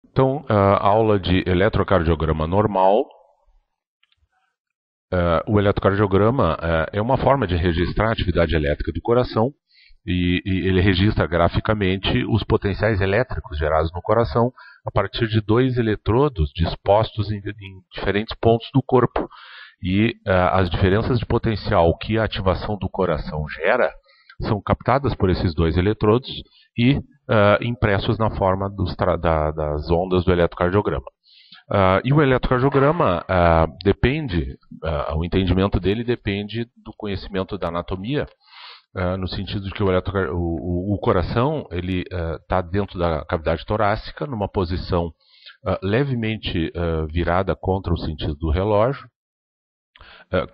Então, a aula de eletrocardiograma normal. O eletrocardiograma é uma forma de registrar a atividade elétrica do coração e ele registra graficamente os potenciais elétricos gerados no coração a partir de dois eletrodos dispostos em diferentes pontos do corpo. E as diferenças de potencial que a ativação do coração gera são captadas por esses dois eletrodos e impressos na forma das ondas do eletrocardiograma. E o eletrocardiograma depende, o entendimento dele depende do conhecimento da anatomia, no sentido de que o coração ele está dentro da cavidade torácica, numa posição levemente virada contra o sentido do relógio,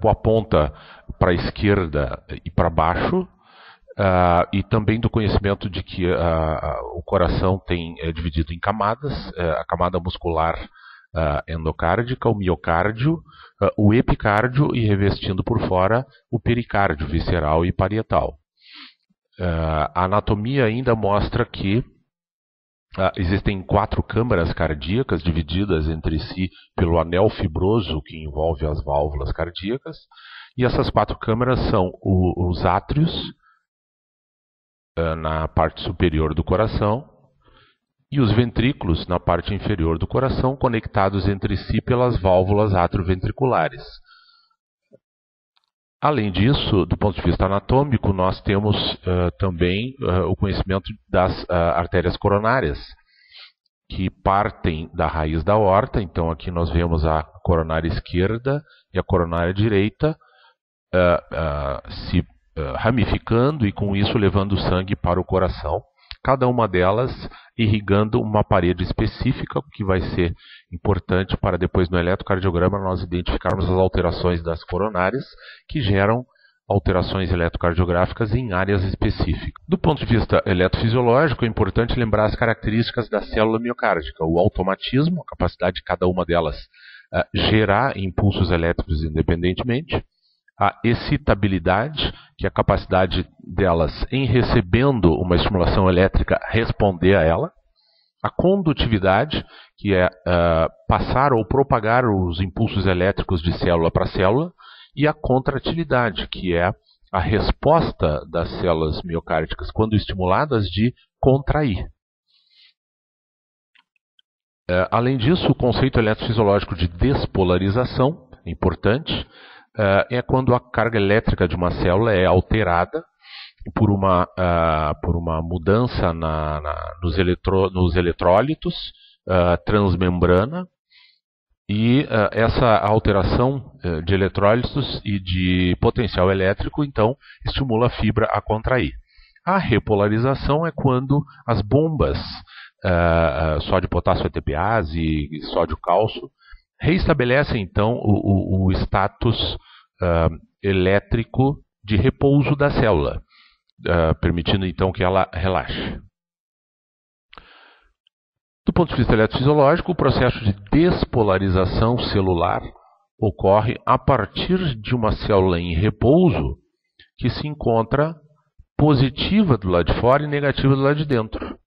com a ponta para a esquerda e para baixo, e também do conhecimento de que o coração é dividido em camadas, a camada muscular endocárdica, o miocárdio, o epicárdio e revestindo por fora o pericárdio visceral e parietal. A anatomia ainda mostra que existem 4 câmaras cardíacas divididas entre si pelo anel fibroso que envolve as válvulas cardíacas, e essas 4 câmaras são os átrios na parte superior do coração e os ventrículos na parte inferior do coração, conectados entre si pelas válvulas atrioventriculares. Além disso, do ponto de vista anatômico, nós temos também o conhecimento das artérias coronárias, que partem da raiz da aorta. Então aqui nós vemos a coronária esquerda e a coronária direita se ramificando e com isso levando o sangue para o coração, cada uma delas irrigando uma parede específica, que vai ser importante para depois no eletrocardiograma nós identificarmos as alterações das coronárias que geram alterações eletrocardiográficas em áreas específicas. Do ponto de vista eletrofisiológico, é importante lembrar as características da célula miocárdica, o automatismo, a capacidade de cada uma delas gerar impulsos elétricos independentemente, a excitabilidade, que é a capacidade delas, em recebendo uma estimulação elétrica, responder a ela. A condutividade, que é passar ou propagar os impulsos elétricos de célula para célula. E a contratilidade, que é a resposta das células miocárdicas, quando estimuladas, de contrair. Além disso, o conceito eletrofisiológico de despolarização é importante. É quando a carga elétrica de uma célula é alterada por uma mudança nos eletrólitos transmembrana, e essa alteração de eletrólitos e de potencial elétrico, então, estimula a fibra a contrair. A repolarização é quando as bombas sódio, potássio, ATPase e sódio, cálcio reestabelecem então o status elétrico de repouso da célula, permitindo então que ela relaxe. Do ponto de vista eletrofisiológico, o processo de despolarização celular ocorre a partir de uma célula em repouso que se encontra positiva do lado de fora e negativa do lado de dentro.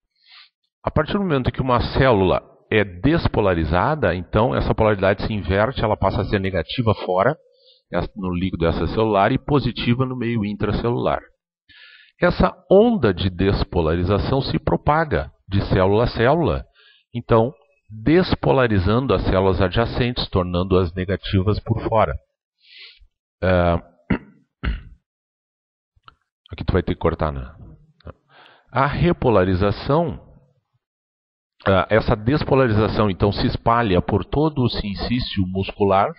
A partir do momento em que uma célula é despolarizada, então essa polaridade se inverte, ela passa a ser negativa fora, no líquido extracelular, e positiva no meio intracelular. Essa onda de despolarização se propaga de célula a célula, então despolarizando as células adjacentes, tornando-as negativas por fora. Aqui tu vai ter que cortar, né? A repolarização, essa despolarização então se espalha por todo o sincício muscular,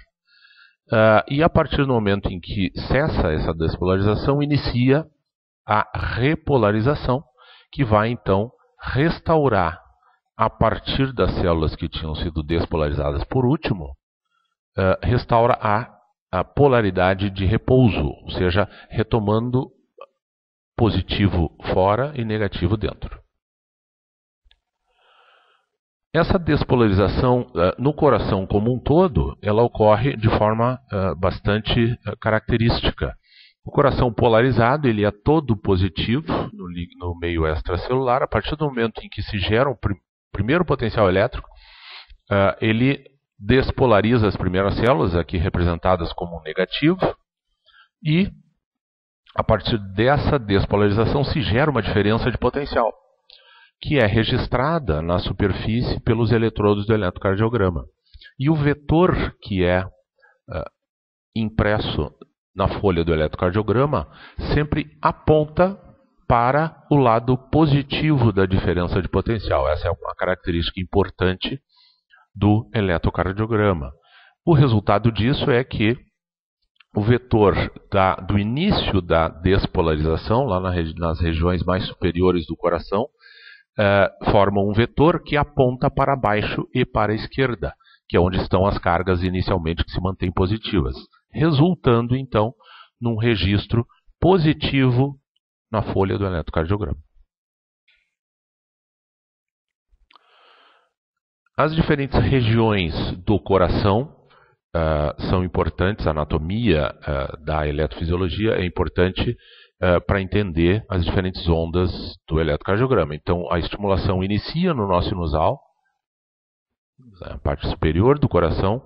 e a partir do momento em que cessa essa despolarização, inicia a repolarização, que vai então restaurar, a partir das células que tinham sido despolarizadas por último, restaura a polaridade de repouso, ou seja, retomando positivo fora e negativo dentro. Essa despolarização no coração como um todo, ela ocorre de forma bastante característica. O coração polarizado, ele é todo positivo no meio extracelular. A partir do momento em que se gera um primeiro potencial elétrico, ele despolariza as primeiras células, aqui representadas como negativo, e a partir dessa despolarização se gera uma diferença de potencial, que é registrada na superfície pelos eletrodos do eletrocardiograma. E o vetor que é impresso na folha do eletrocardiograma sempre aponta para o lado positivo da diferença de potencial. Essa é uma característica importante do eletrocardiograma. O resultado disso é que o vetor do início da despolarização, lá nas regiões mais superiores do coração, forma um vetor que aponta para baixo e para a esquerda, que é onde estão as cargas inicialmente que se mantêm positivas, resultando então num registro positivo na folha do eletrocardiograma. As diferentes regiões do coração são importantes, a anatomia da eletrofisiologia é importante para entender as diferentes ondas do eletrocardiograma. Então, a estimulação inicia no nó sinusal, na parte superior do coração,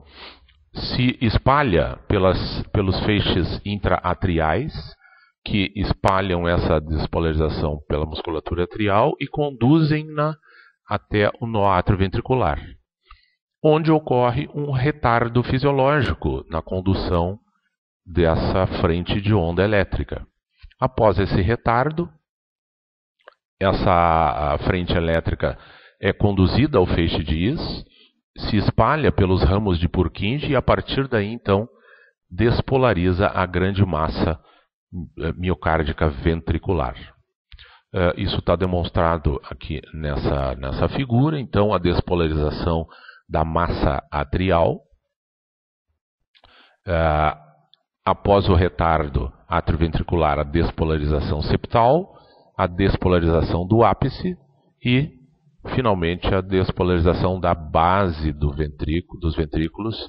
se espalha pelos feixes intraatriais, que espalham essa despolarização pela musculatura atrial e conduzem-na até o nó atrioventricular, onde ocorre um retardo fisiológico na condução dessa frente de onda elétrica. Após esse retardo, essa frente elétrica é conduzida ao feixe de His, se espalha pelos ramos de Purkinje e a partir daí então despolariza a grande massa miocárdica ventricular. Isso está demonstrado aqui nessa figura. Então, a despolarização da massa atrial. Após o retardo atrioventricular, a despolarização septal, a despolarização do ápice e, finalmente, a despolarização da base dos ventrículos,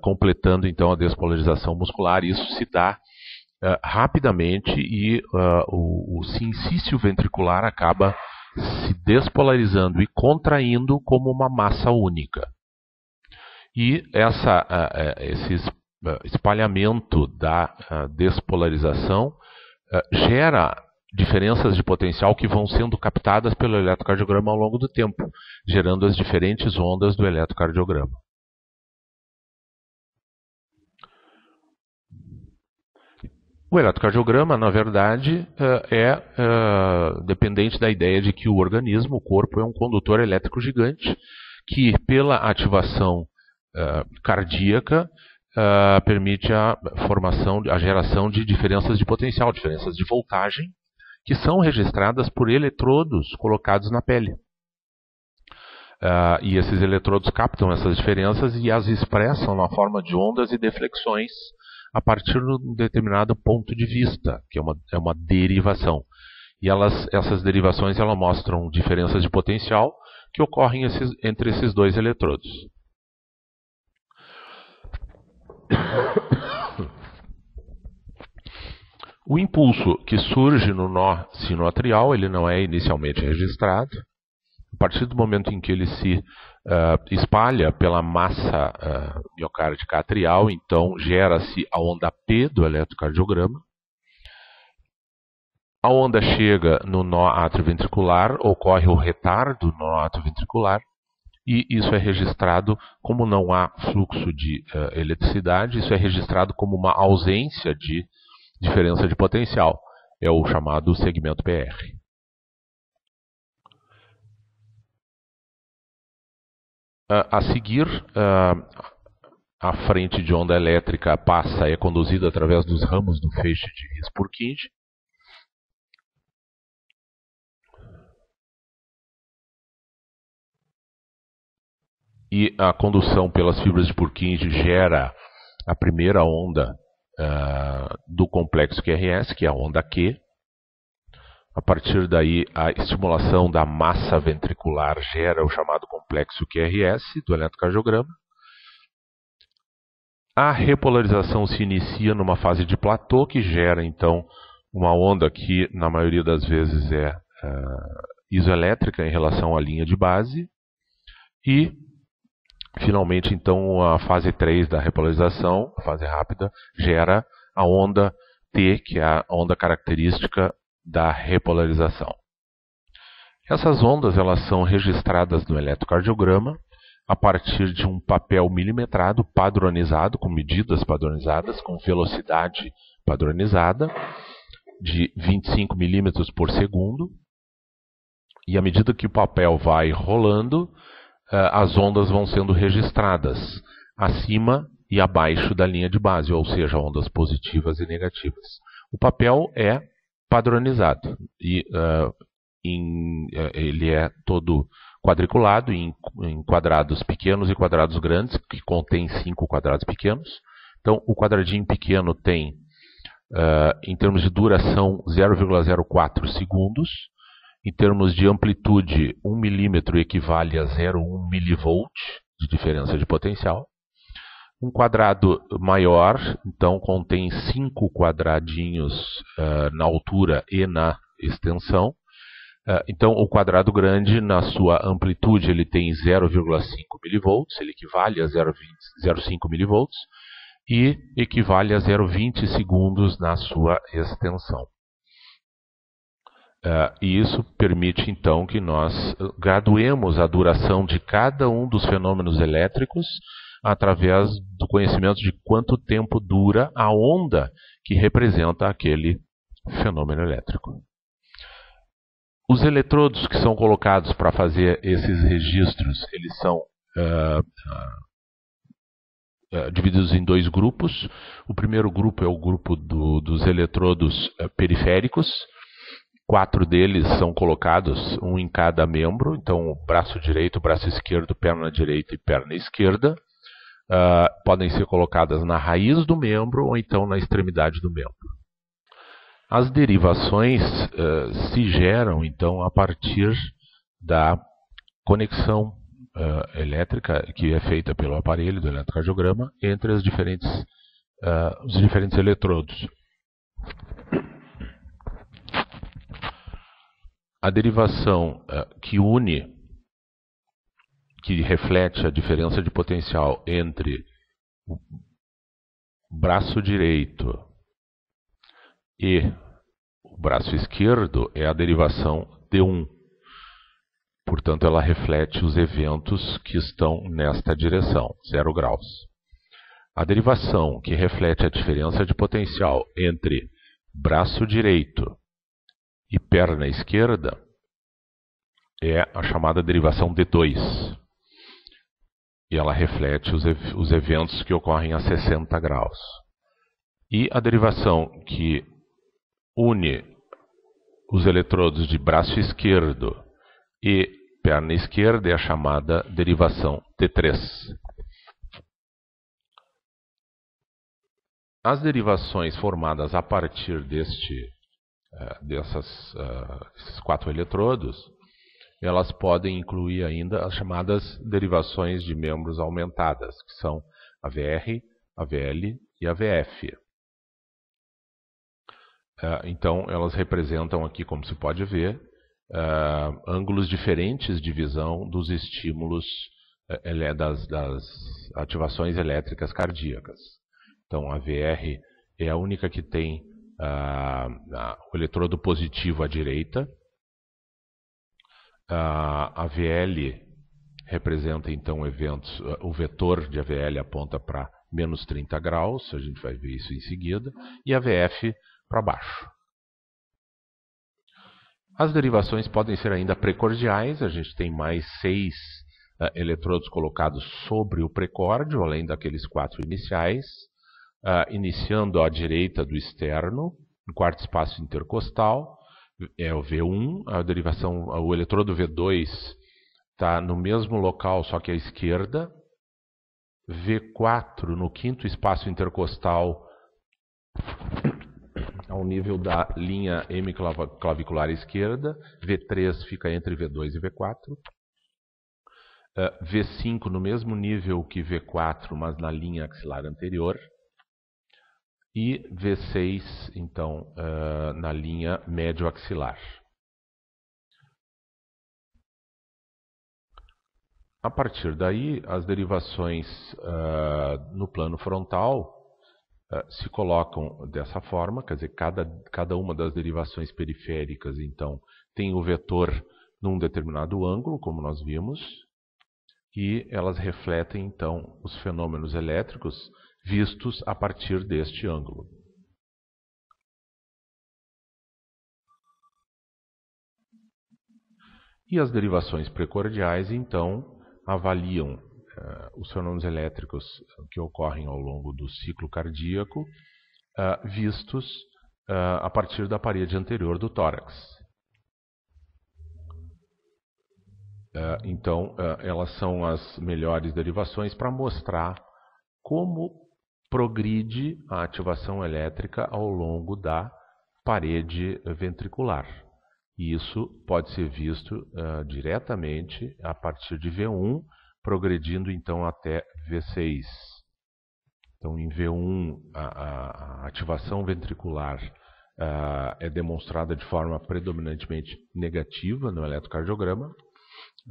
completando então a despolarização muscular. Isso se dá rapidamente e o sincício ventricular acaba se despolarizando e contraindo como uma massa única. E esse espalhamento da despolarização gera diferenças de potencial que vão sendo captadas pelo eletrocardiograma ao longo do tempo, gerando as diferentes ondas do eletrocardiograma. O eletrocardiograma, na verdade, é dependente da ideia de que o organismo, o corpo, é um condutor elétrico gigante que, pela ativação cardíaca, permite a geração de diferenças de potencial, diferenças de voltagem, que são registradas por eletrodos colocados na pele. E esses eletrodos captam essas diferenças e as expressam na forma de ondas e deflexões a partir de um determinado ponto de vista, que é uma derivação. E essas derivações mostram diferenças de potencial que ocorrem entre esses dois eletrodos. O impulso que surge no nó sinoatrial, ele não é inicialmente registrado. A partir do momento em que ele se espalha pela massa miocárdica atrial, então gera-se a onda P do eletrocardiograma. A onda chega no nó atrioventricular, ocorre o retardo no nó atrioventricular, e isso é registrado, como não há fluxo de eletricidade, isso é registrado como uma ausência de diferença de potencial. É o chamado segmento PR. A seguir, a frente de onda elétrica é conduzida através dos ramos do feixe de His-Purkinje. E a condução pelas fibras de Purkinje gera a primeira onda do complexo QRS, que é a onda Q. A partir daí, a estimulação da massa ventricular gera o chamado complexo QRS do eletrocardiograma. A repolarização se inicia numa fase de platô, que gera, então, uma onda que, na maioria das vezes, é isoelétrica em relação à linha de base. E Finalmente, então, a fase 3 da repolarização, a fase rápida, gera a onda T, que é a onda característica da repolarização. Essas ondas elas são registradas no eletrocardiograma a partir de um papel milimetrado padronizado, com medidas padronizadas, com velocidade padronizada, de 25 milímetros por segundo. E à medida que o papel vai rolando, as ondas vão sendo registradas acima e abaixo da linha de base, ou seja, ondas positivas e negativas. O papel é padronizado e ele é todo quadriculado em quadrados pequenos e quadrados grandes, que contém 5 quadrados pequenos. Então, o quadradinho pequeno tem, em termos de duração, 0,04 segundos. Em termos de amplitude, 1 milímetro equivale a 0,1 milivolt de diferença de potencial. Um quadrado maior, então, contém 5 quadradinhos na altura e na extensão. Então, o quadrado grande, na sua amplitude, ele tem 0,5 milivolts, ele equivale a 0,5 milivolts, e equivale a 0,20 segundos na sua extensão. E isso permite, então, que nós graduemos a duração de cada um dos fenômenos elétricos através do conhecimento de quanto tempo dura a onda que representa aquele fenômeno elétrico. Os eletrodos que são colocados para fazer esses registros, eles são divididos em 2 grupos. O primeiro grupo é o grupo dos eletrodos periféricos. 4 deles são colocados, um em cada membro, então braço direito, braço esquerdo, perna direita e perna esquerda. Podem ser colocadas na raiz do membro ou então na extremidade do membro. As derivações se geram, então, a partir da conexão elétrica que é feita pelo aparelho do eletrocardiograma entre os diferentes eletrodos. A derivação que reflete a diferença de potencial entre o braço direito e o braço esquerdo é a derivação D1. Portanto, ela reflete os eventos que estão nesta direção, 0 graus. A derivação que reflete a diferença de potencial entre braço direito e perna esquerda é a chamada derivação D2. E ela reflete os eventos que ocorrem a 60 graus. E a derivação que une os eletrodos de braço esquerdo e perna esquerda é a chamada derivação T3. As derivações formadas a partir desses 4 eletrodos, elas podem incluir ainda as chamadas derivações de membros aumentadas, que são a VR, a VL e a VF. Então, elas representam aqui, como se pode ver, ângulos diferentes de visão dos estímulos das ativações elétricas cardíacas. Então, a VR é a única que tem o eletrodo positivo à direita. A VL representa, então, eventos. O vetor de AVL aponta para menos 30 graus, a gente vai ver isso em seguida, e a VF para baixo. As derivações podem ser ainda precordiais, a gente tem mais 6 eletrodos colocados sobre o precórdio, além daqueles 4 iniciais, iniciando à direita do externo, no quarto espaço intercostal, é o V1, a derivação, o eletrodo V2 está no mesmo local, só que à esquerda, V4 no quinto espaço intercostal, ao nível da linha hemiclavicular esquerda, V3 fica entre V2 e V4, V5 no mesmo nível que V4, mas na linha axilar anterior, e V6, então, na linha médio-axilar. A partir daí, as derivações no plano frontal se colocam dessa forma, quer dizer, cada uma das derivações periféricas, então, tem o vetor num determinado ângulo, como nós vimos, e elas refletem, então, os fenômenos elétricos vistos a partir deste ângulo. E as derivações precordiais, então, avaliam os fenômenos elétricos que ocorrem ao longo do ciclo cardíaco, vistos a partir da parede anterior do tórax. Então, elas são as melhores derivações para mostrar como progride a ativação elétrica ao longo da parede ventricular. E isso pode ser visto diretamente a partir de V1, progredindo então até V6. Então, em V1, a ativação ventricular é demonstrada de forma predominantemente negativa no eletrocardiograma,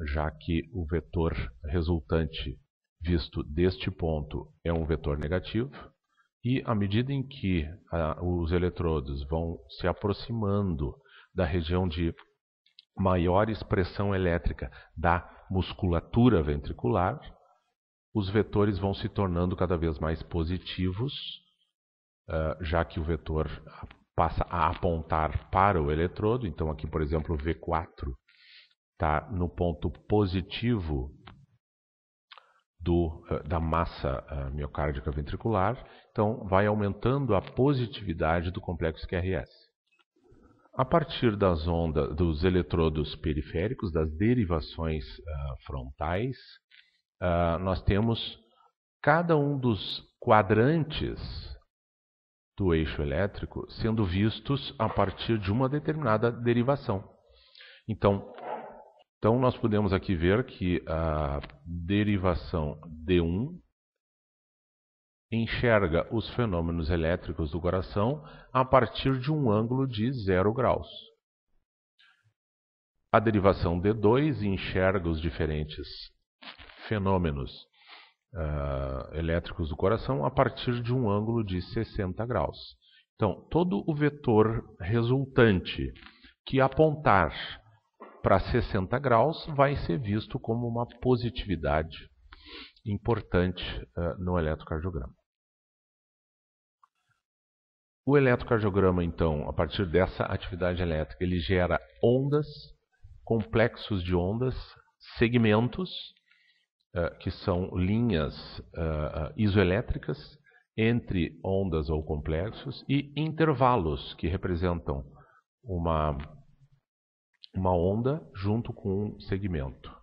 já que o vetor resultante visto deste ponto é um vetor negativo, e à medida em que os eletrodos vão se aproximando da região de maior expressão elétrica da musculatura ventricular, os vetores vão se tornando cada vez mais positivos, já que o vetor passa a apontar para o eletrodo. Então aqui, por exemplo, o V4 está no ponto positivo da massa miocárdica ventricular, então vai aumentando a positividade do complexo QRS. A partir das ondas, dos eletrodos periféricos, das derivações frontais, nós temos cada um dos quadrantes do eixo elétrico sendo vistos a partir de uma determinada derivação. Então nós podemos aqui ver que a derivação D1 enxerga os fenômenos elétricos do coração a partir de um ângulo de 0 graus. A derivação D2 enxerga os diferentes fenômenos elétricos do coração a partir de um ângulo de 60 graus. Então, todo o vetor resultante que apontar para 60 graus vai ser visto como uma positividade importante no eletrocardiograma. O eletrocardiograma, então, a partir dessa atividade elétrica, ele gera ondas, complexos de ondas, segmentos, que são linhas isoelétricas entre ondas ou complexos, e intervalos, que representam uma onda junto com um segmento.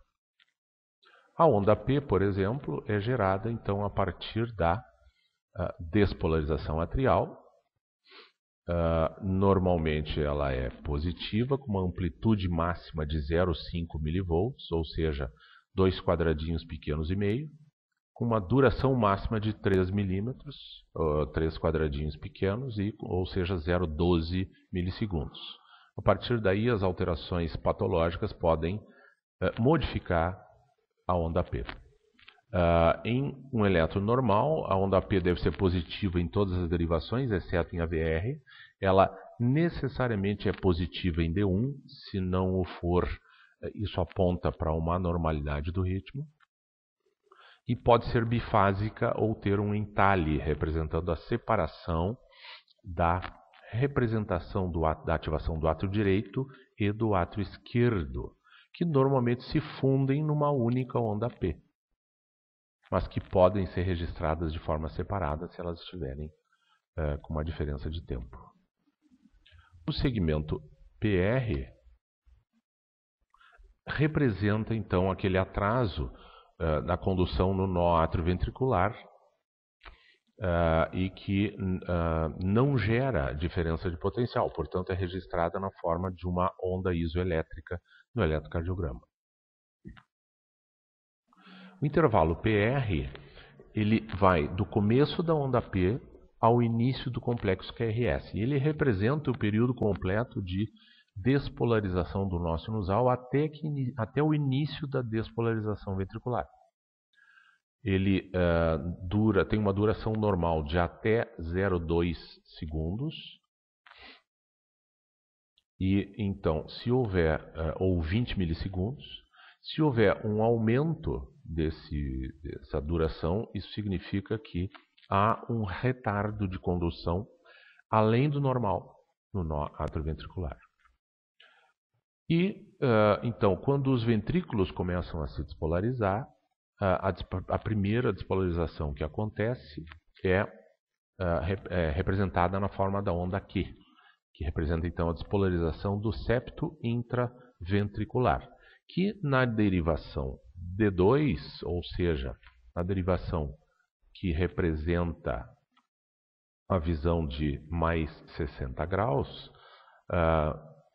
A onda P, por exemplo, é gerada então a partir da despolarização atrial. Normalmente ela é positiva, com uma amplitude máxima de 0,5 mV, ou seja, 2 quadradinhos pequenos e meio, com uma duração máxima de 3 milímetros, 3 quadradinhos pequenos, ou seja, 0,12 milissegundos. A partir daí, as alterações patológicas podem modificar a onda P. Em um elétron normal, a onda P deve ser positiva em todas as derivações, exceto em AVR. Ela necessariamente é positiva em D1, se não o for, isso aponta para uma anormalidade do ritmo. E pode ser bifásica ou ter um entalhe, representando a separação da representação da ativação do átrio direito e do átrio esquerdo, que normalmente se fundem numa única onda P, mas que podem ser registradas de forma separada se elas estiverem com uma diferença de tempo. O segmento PR representa então aquele atraso na condução no nó atrioventricular e que não gera diferença de potencial, portanto é registrada na forma de uma onda isoelétrica no eletrocardiograma. O intervalo PR ele vai do começo da onda P ao início do complexo QRS. E ele representa o período completo de despolarização do nó sinusal até o início da despolarização ventricular. Ele tem uma duração normal de até 0,2 segundos. E então, se houver, ou 20 milissegundos, se houver um aumento dessa duração, isso significa que há um retardo de condução além do normal no nó atrioventricular. E, então, quando os ventrículos começam a se despolarizar, a primeira despolarização que acontece é representada na forma da onda Q, que representa então a despolarização do septo intraventricular, que na derivação D2, ou seja, na derivação que representa a visão de mais 60 graus,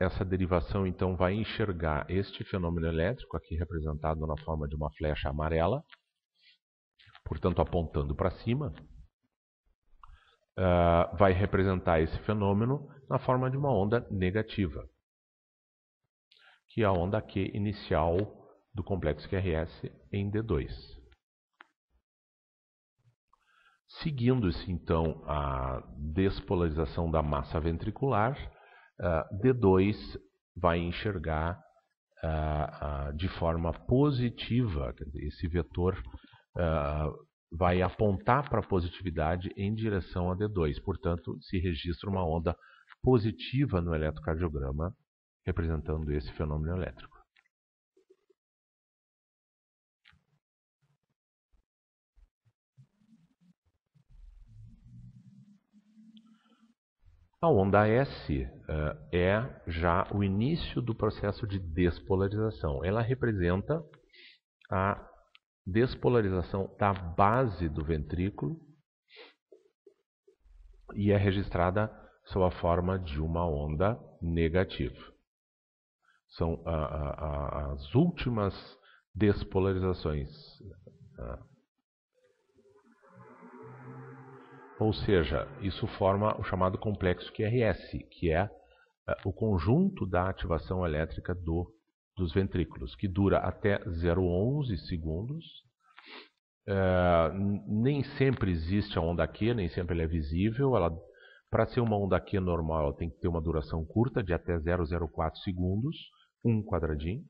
essa derivação então vai enxergar este fenômeno elétrico, aqui representado na forma de uma flecha amarela, portanto apontando para cima, vai representar esse fenômeno na forma de uma onda negativa, que é a onda Q inicial do complexo QRS em D2. Seguindo-se então a despolarização da massa ventricular, D2 vai enxergar de forma positiva, quer dizer, esse vetor vai apontar para a positividade em direção a D2. Portanto, se registra uma onda positiva no eletrocardiograma, representando esse fenômeno elétrico. A onda S é já o início do processo de despolarização. Ela representa a despolarização da base do ventrículo e é registrada sob a forma de uma onda negativa. São as últimas despolarizações. Ou seja, isso forma o chamado complexo QRS, que é o conjunto da ativação elétrica dos ventrículos, que dura até 0,11 segundos. Nem sempre existe a onda Q, nem sempre ela é visível. Para ser uma onda Q normal, ela tem que ter uma duração curta, de até 0,04 segundos, um quadradinho,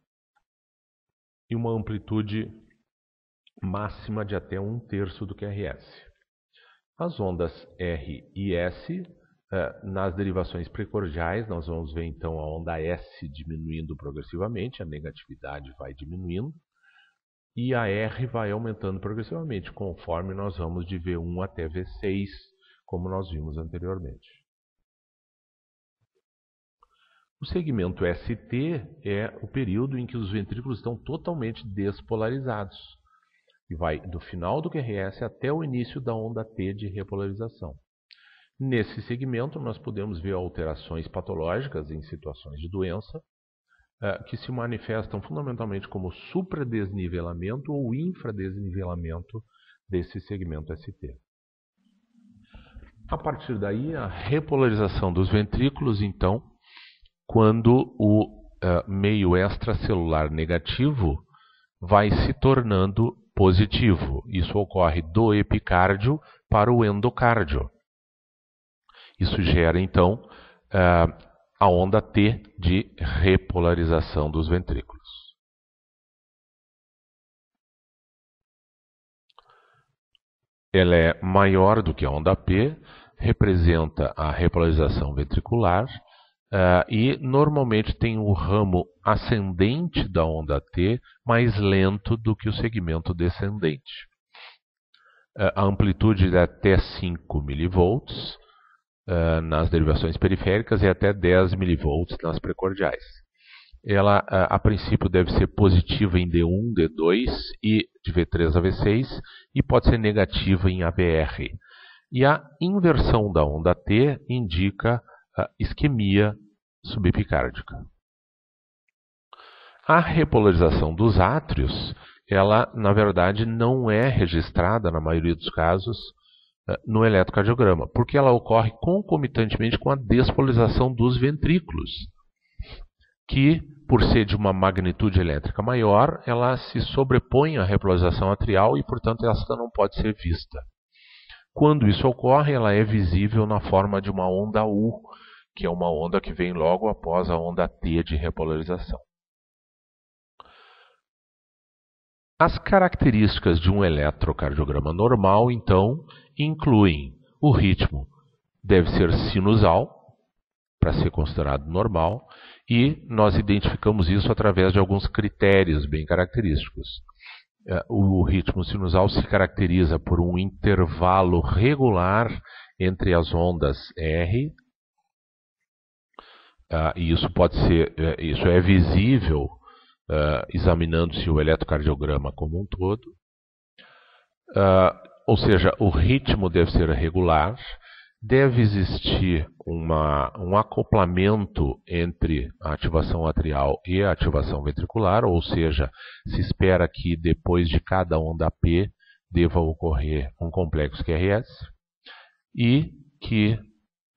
e uma amplitude máxima de até 1/3 do QRS. As ondas R e S, nas derivações precordiais, nós vamos ver então a onda S diminuindo progressivamente, a negatividade vai diminuindo, e a R vai aumentando progressivamente, conforme nós vamos de V1 até V6, como nós vimos anteriormente. O segmento ST é o período em que os ventrículos estão totalmente despolarizados, e vai do final do QRS até o início da onda T de repolarização. Nesse segmento, nós podemos ver alterações patológicas em situações de doença, que se manifestam fundamentalmente como supradesnivelamento ou infradesnivelamento desse segmento ST. A partir daí, a repolarização dos ventrículos, então, quando o meio extracelular negativo vai se tornando positivo. Isso ocorre do epicárdio para o endocárdio. Isso gera, então, a onda T de repolarização dos ventrículos. Ela é maior do que a onda P, representa a repolarização ventricular e normalmente tem o ramo ascendente da onda T mais lento do que o segmento descendente. A amplitude é até 5 mV nas derivações periféricas e até 10 mV nas precordiais. Ela, a princípio, deve ser positiva em D1, D2 e de V3 a V6 e pode ser negativa em AVR. E a inversão da onda T indica isquemia subepicárdica. A repolarização dos átrios, ela, na verdade, não é registrada, na maioria dos casos, no eletrocardiograma, porque ela ocorre concomitantemente com a despolarização dos ventrículos. que, por ser de uma magnitude elétrica maior, ela se sobrepõe à repolarização atrial e, portanto, esta não pode ser vista. Quando isso ocorre, ela é visível na forma de uma onda U, que é uma onda que vem logo após a onda T de repolarização. As características de um eletrocardiograma normal, então, incluem o ritmo, deve ser sinusal, para ser considerado normal, e nós identificamos isso através de alguns critérios bem característicos. O ritmo sinusal se caracteriza por um intervalo regular entre as ondas R, e isso é visível examinando-se o eletrocardiograma como um todo. Ou seja, o ritmo deve ser regular, deve existir um acoplamento entre a ativação atrial e a ativação ventricular, ou seja, se espera que depois de cada onda P deva ocorrer um complexo QRS e que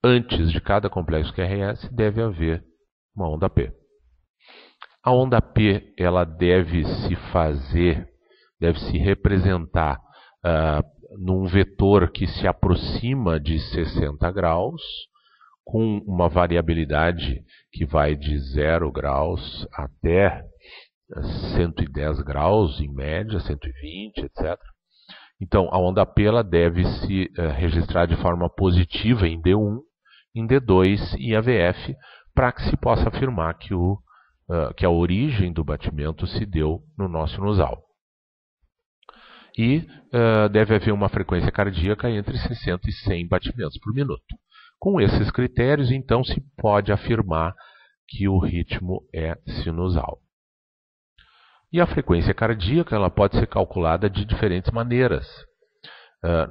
antes de cada complexo QRS deve haver uma onda P. A onda P ela deve se representar num vetor que se aproxima de 60 graus, com uma variabilidade que vai de 0 graus até 110 graus, em média, 120, etc. Então, a onda P ela deve se registrar de forma positiva em D1, em D2 e AVF, para que se possa afirmar que a origem do batimento se deu no nó sinusal. E deve haver uma frequência cardíaca entre 60 e 100 batimentos por minuto. Com esses critérios, então, se pode afirmar que o ritmo é sinusal. E a frequência cardíaca ela pode ser calculada de diferentes maneiras.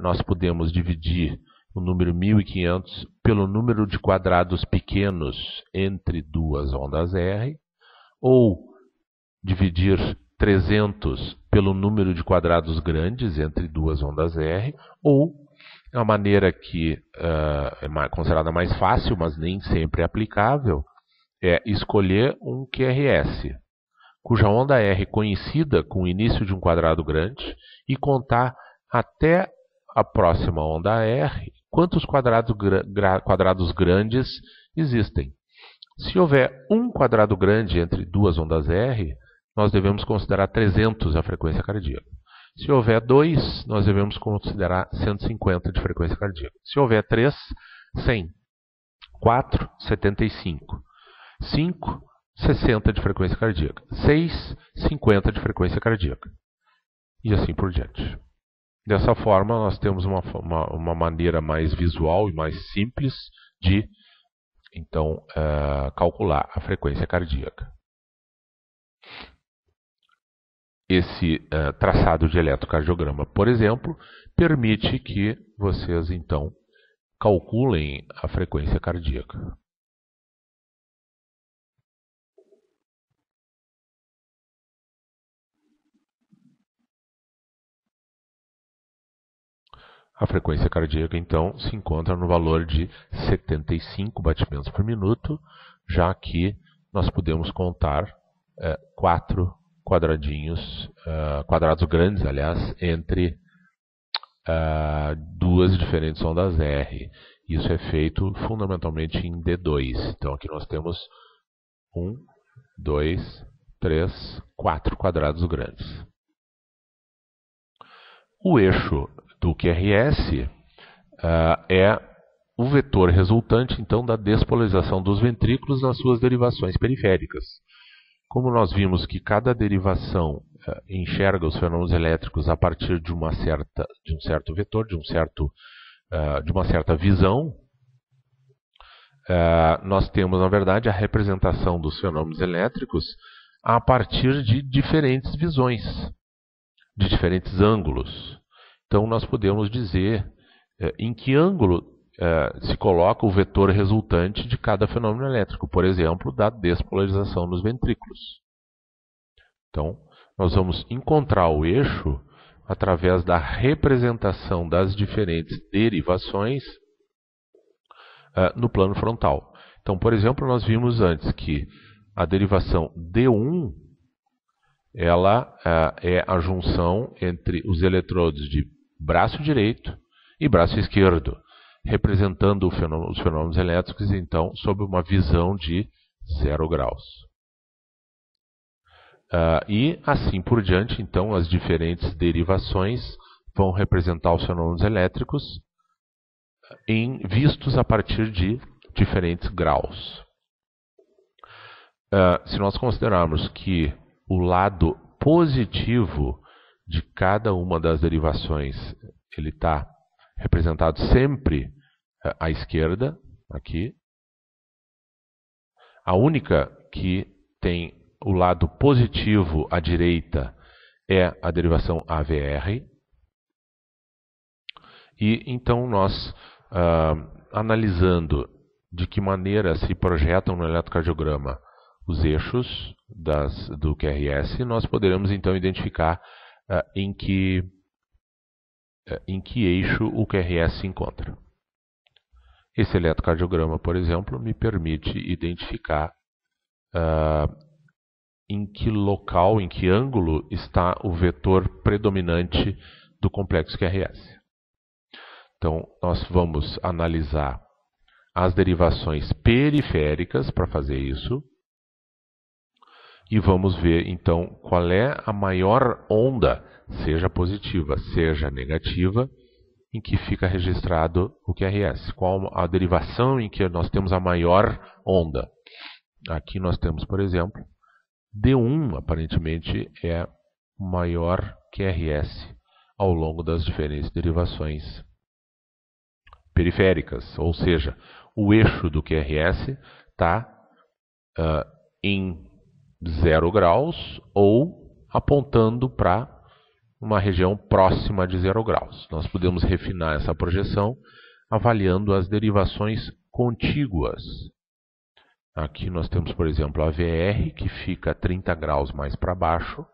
Nós podemos dividir o número 1500 pelo número de quadrados pequenos entre duas ondas R, ou dividir 300 pelo número de quadrados grandes entre duas ondas R, ou a maneira que é considerada mais fácil, mas nem sempre é aplicável, é escolher um QRS, cuja onda R coincida com o início de um quadrado grande, e contar até a próxima onda R quantos quadrados grandes existem. Se houver um quadrado grande entre duas ondas R, nós devemos considerar 300 a frequência cardíaca. Se houver 2, nós devemos considerar 150 de frequência cardíaca. Se houver 3, 100. 4, 75. 5, 60 de frequência cardíaca. 6, 50 de frequência cardíaca. E assim por diante. Dessa forma, nós temos uma maneira mais visual e mais simples de, então, calcular a frequência cardíaca. Esse traçado de eletrocardiograma, por exemplo, permite que vocês, então, calculem a frequência cardíaca. A frequência cardíaca, então, se encontra no valor de 75 batimentos por minuto, já que nós podemos contar 4 quadrados grandes, aliás, entre duas diferentes ondas R. Isso é feito fundamentalmente em D2. Então aqui nós temos 1, 2, 3, 4 quadrados grandes. O eixo do QRS é o vetor resultante, então, da despolarização dos ventrículos nas suas derivações periféricas. Como nós vimos que cada derivação enxerga os fenômenos elétricos a partir de um certo vetor, de uma certa visão, nós temos, na verdade, a representação dos fenômenos elétricos a partir de diferentes visões, de diferentes ângulos. Então, nós podemos dizer em que ângulo se coloca o vetor resultante de cada fenômeno elétrico, por exemplo, da despolarização nos ventrículos. Então, nós vamos encontrar o eixo através da representação das diferentes derivações no plano frontal. Então, por exemplo, nós vimos antes que a derivação D1 ela é a junção entre os eletrodos de braço direito e braço esquerdo, representando os fenômenos elétricos, então, sob uma visão de 0 graus. E assim por diante, então, as diferentes derivações vão representar os fenômenos elétricos vistos a partir de diferentes graus. Se nós considerarmos que o lado positivo de cada uma das derivações ele está representado sempre à esquerda, aqui. A única que tem o lado positivo à direita é a derivação AVR. E então nós, analisando de que maneira se projetam no eletrocardiograma os eixos do QRS, nós poderemos então identificar em que eixo o QRS se encontra. Esse eletrocardiograma, por exemplo, me permite identificar em que local, em que ângulo está o vetor predominante do complexo QRS. Então, nós vamos analisar as derivações periféricas para fazer isso. E vamos ver, então, qual é a maior onda, seja positiva, seja negativa, em que fica registrado o QRS. Qual a derivação em que nós temos a maior onda. Aqui nós temos, por exemplo, D1, aparentemente, é o maior QRS ao longo das diferentes derivações periféricas. Ou seja, o eixo do QRS está em 0 graus ou apontando para uma região próxima de 0 graus. Nós podemos refinar essa projeção avaliando as derivações contíguas. Aqui nós temos, por exemplo, a VR, que fica 30 graus mais para baixo.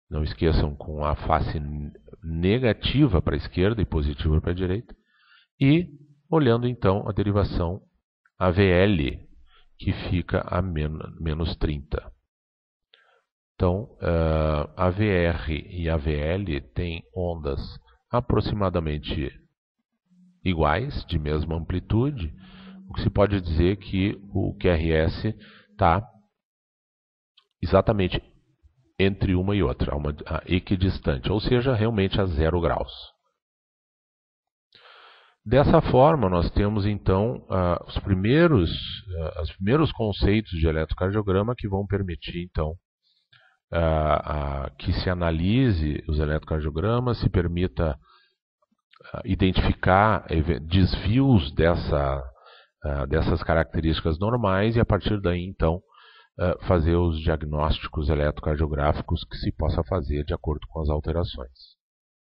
Não esqueçam, com a face negativa para a esquerda e positiva para a direita. E olhando então a derivação AVL, que fica a menos 30. Então, a VR e a VL têm ondas aproximadamente iguais, de mesma amplitude, o que se pode dizer que o QRS está exatamente entre uma e outra, equidistante, ou seja, realmente a 0 graus. Dessa forma, nós temos então os primeiros conceitos de eletrocardiograma que vão permitir então que se analise os eletrocardiogramas, se permita identificar desvios dessas características normais e a partir daí então fazer os diagnósticos eletrocardiográficos que se possa fazer de acordo com as alterações.